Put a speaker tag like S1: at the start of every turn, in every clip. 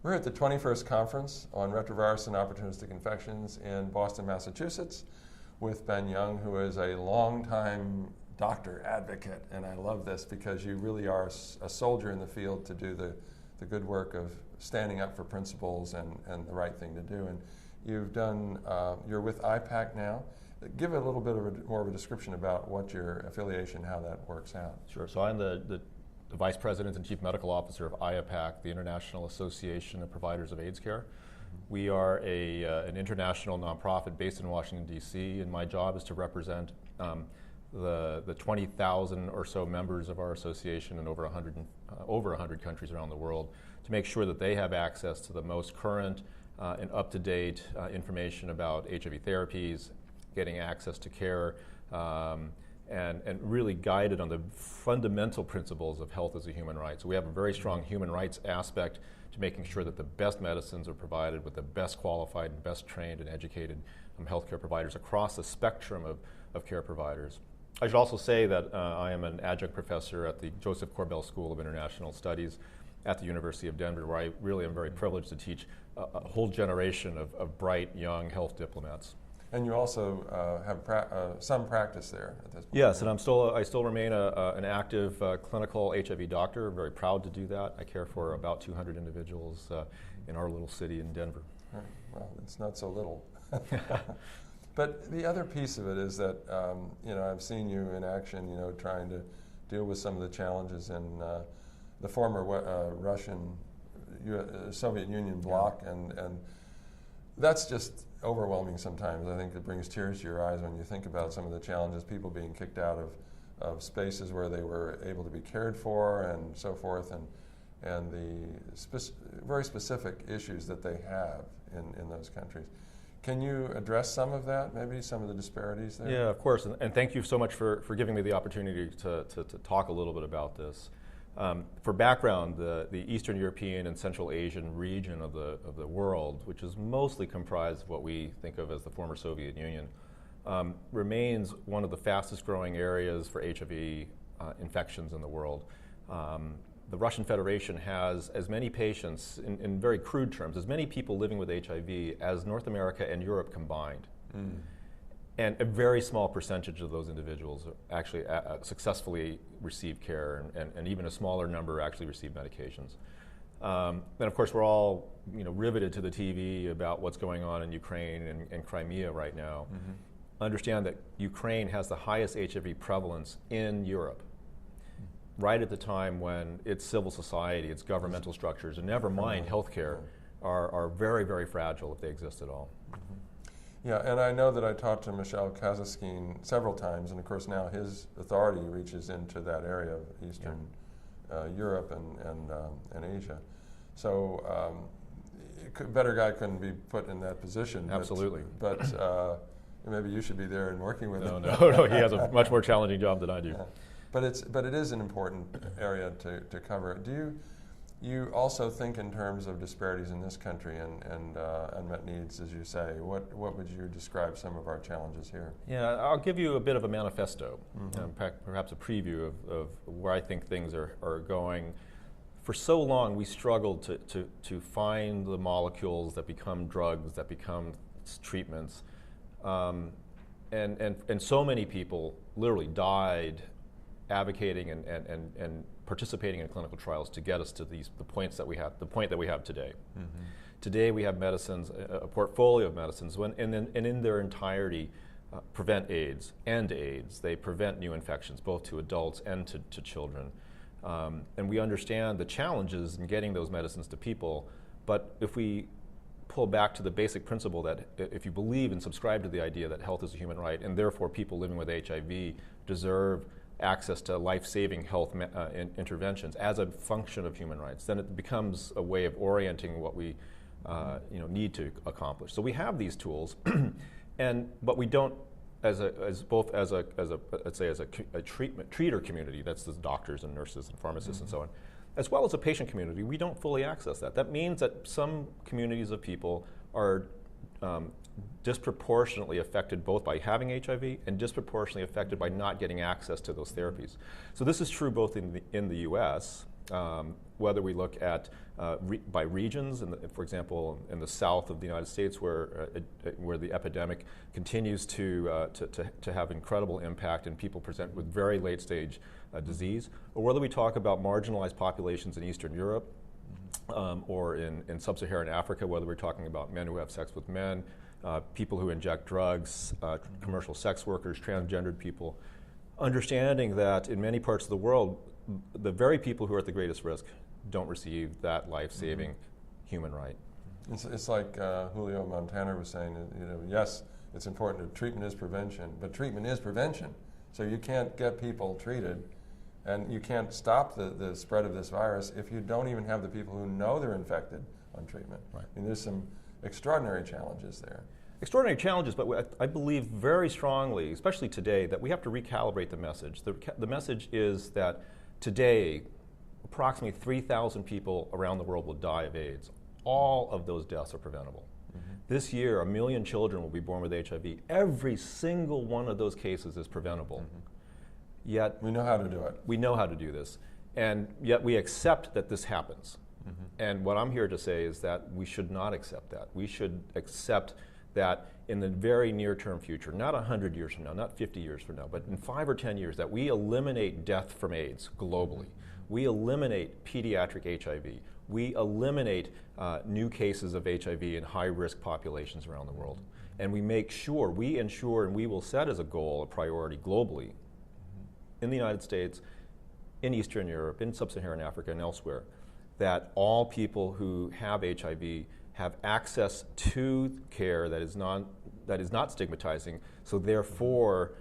S1: We're at the 21st Conference on Retrovirus and Opportunistic Infections in Boston, Massachusetts, with Ben Young, who is a longtime doctor advocate. And I love this because you really are a soldier in the field to do the good work of standing up for principles and the right thing to do. And you've done, you're with IPAC now. Give a little bit of more of a description about what your affiliation, how that works out.
S2: Sure. So I'm the Vice President and Chief Medical Officer of IPAC, the International Association of Providers of AIDS Care. We are an international nonprofit based in Washington, D.C., and my job is to represent the 20,000 or so members of our association in over 100 countries around the world to make sure that they have access to the most current and up-to-date information about HIV therapies, getting access to care, and really guided on the fundamental principles of health as a human right. So we have a very strong human rights aspect to making sure that the best medicines are provided with the best qualified and best trained and educated healthcare providers across the spectrum of care providers. I should also say that I am an adjunct professor at the Joseph Corbell School of International Studies at the University of Denver, where I really am very privileged to teach a whole generation of bright, young health diplomats.
S1: And you also have some practice there at this point.
S2: Yes, and I still remain an active clinical HIV doctor. I'm very proud to do that. I care for about 200 individuals in our little city in Denver.
S1: Right. Well, it's not so little. But the other piece of it is that I've seen you in action, trying to deal with some of the challenges in the former Russian Soviet Union bloc, and that's just overwhelming sometimes. I think it brings tears to your eyes when you think about some of the challenges, people being kicked out of spaces where they were able to be cared for and so forth, and the very specific issues that they have in those countries. Can you address some of that, maybe some of the disparities there?
S2: Yeah, of course, and thank you so much for giving me the opportunity to talk a little bit about this. For background, the Eastern European and Central Asian region of the world, which is mostly comprised of what we think of as the former Soviet Union, remains one of the fastest growing areas for HIV infections in the world. The Russian Federation has as many patients, in very crude terms, as many people living with HIV as North America and Europe combined. Mm. And a very small percentage of those individuals actually successfully receive care, and even a smaller number actually receive medications. And of course, we're all riveted to the TV about what's going on in Ukraine and Crimea right now. Mm-hmm. Understand that Ukraine has the highest HIV prevalence in Europe, right at the time when its civil society, its governmental structures, and never mind healthcare, are very, very fragile if they exist at all.
S1: Mm-hmm. Yeah, and I know that I talked to Michel Kazaskin several times, and of course now his authority reaches into that area of Eastern Europe and Asia. So better guy couldn't be put in that position.
S2: Absolutely.
S1: But maybe you should be there and working with him.
S2: No, he has a much more challenging job than I do.
S1: Yeah. But it is an important area to cover. Do you also think in terms of disparities in this country and unmet needs, as you say? What would you describe some of our challenges here?
S2: Yeah, I'll give you a bit of a manifesto, perhaps a preview of where I think things are going. For so long, we struggled to find the molecules that become drugs, that become treatments, and so many people literally died advocating and participating in clinical trials to get us to the point that we have today. Mm-hmm. Today we have medicines, a portfolio of medicines, and in their entirety prevent AIDS, end AIDS. They prevent new infections, both to adults and to children. And we understand the challenges in getting those medicines to people, but if we pull back to the basic principle that if you believe and subscribe to the idea that health is a human right, and therefore people living with HIV deserve access to life-saving health interventions as a function of human rights, then it becomes a way of orienting what we need to accomplish. So we have these tools, but we don't, as a treater community, that's the doctors and nurses and pharmacists and so on, as well as a patient community, we don't fully access that. That means that some communities of people are disproportionately affected both by having HIV and disproportionately affected by not getting access to those therapies. So this is true both in the U.S., whether we look at by regions, for example, in the south of the United States, where the epidemic continues to have incredible impact and people present with very late stage disease, or whether we talk about marginalized populations in Eastern Europe or in sub-Saharan Africa, whether we're talking about men who have sex with men, people who inject drugs, commercial sex workers, transgendered people, understanding that in many parts of the world, the very people who are at the greatest risk don't receive that life-saving human right.
S1: It's like Julio Montana was saying, yes, it's important that treatment is prevention, but treatment is prevention. So you can't get people treated and you can't stop the spread of this virus if you don't even have the people who know they're infected on treatment.
S2: Right.
S1: I mean, there's some extraordinary challenges there.
S2: Extraordinary challenges, but I believe very strongly, especially today, that we have to recalibrate the message. The message is that today, approximately 3,000 people around the world will die of AIDS. All of those deaths are preventable. Mm-hmm. This year, 1 million children will be born with HIV. Every single one of those cases is preventable. Mm-hmm. Yet
S1: we know how to do it.
S2: We know how to do this. And yet we accept that this happens. Mm-hmm. And what I'm here to say is that we should not accept that. We should accept that in the very near-term future, not 100 years from now, not 50 years from now, but in 5 or 10 years, that we eliminate death from AIDS globally. We eliminate pediatric HIV. We eliminate new cases of HIV in high-risk populations around the world. And we make sure, we ensure, and we will set as a goal, a priority globally, in the United States, in Eastern Europe, in Sub-Saharan Africa, and elsewhere, that all people who have HIV have access to care that is not stigmatizing, so therefore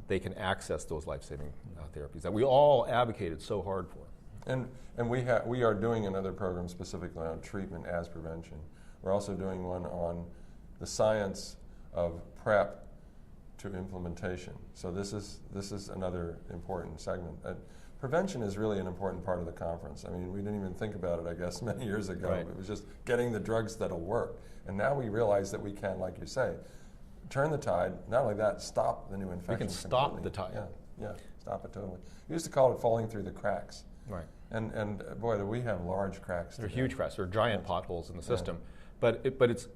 S2: they can access those life-saving therapies that we all advocated so hard for.
S1: And we are doing another program specifically on treatment as prevention. We're also doing one on the science of PrEP to implementation. So this is another important segment. Prevention is really an important part of the conference. I mean, we didn't even think about it, I guess, many years ago. Right. It was just getting the drugs that'll work. And now we realize that we can, like you say, turn the tide. Not only that, stop the new infections.
S2: We can stop the tide.
S1: Yeah, stop it totally. We used to call it falling through the cracks.
S2: Right.
S1: And boy, do we have large cracks.
S2: They're huge cracks. They're giant potholes in the system. Yeah. But it's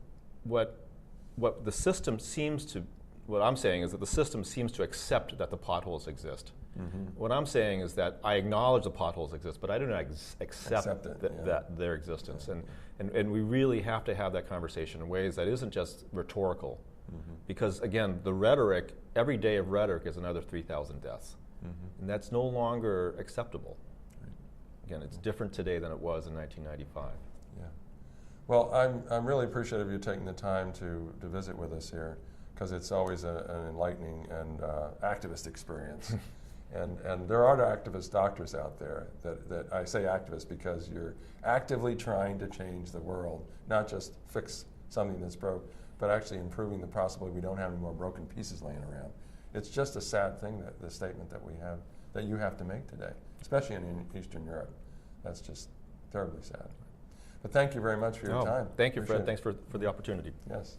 S2: what the system seems to. What I'm saying is that the system seems to accept that the potholes exist. Mm-hmm. What I'm saying is that I acknowledge the potholes exist, but I do not accept that their existence. Yeah. And we really have to have that conversation in ways that isn't just rhetorical. Mm-hmm. Because again, the rhetoric, every day of rhetoric is another 3,000 deaths. Mm-hmm. And that's no longer acceptable. Right. Again, it's different today than it was in 1995.
S1: Yeah. Well, I'm really appreciative of you taking the time to visit with us here, because it's always an enlightening and activist experience. And there are activist doctors out there that I say activists because you're actively trying to change the world, not just fix something that's broke, but actually improving the possibility we don't have any more broken pieces laying around. It's just a sad thing, that the statement that we have, that you have to make today, especially in Eastern Europe. That's just terribly sad. But thank you very much for your time.
S2: Thank you, Fred. Thanks for the opportunity.
S1: Yes.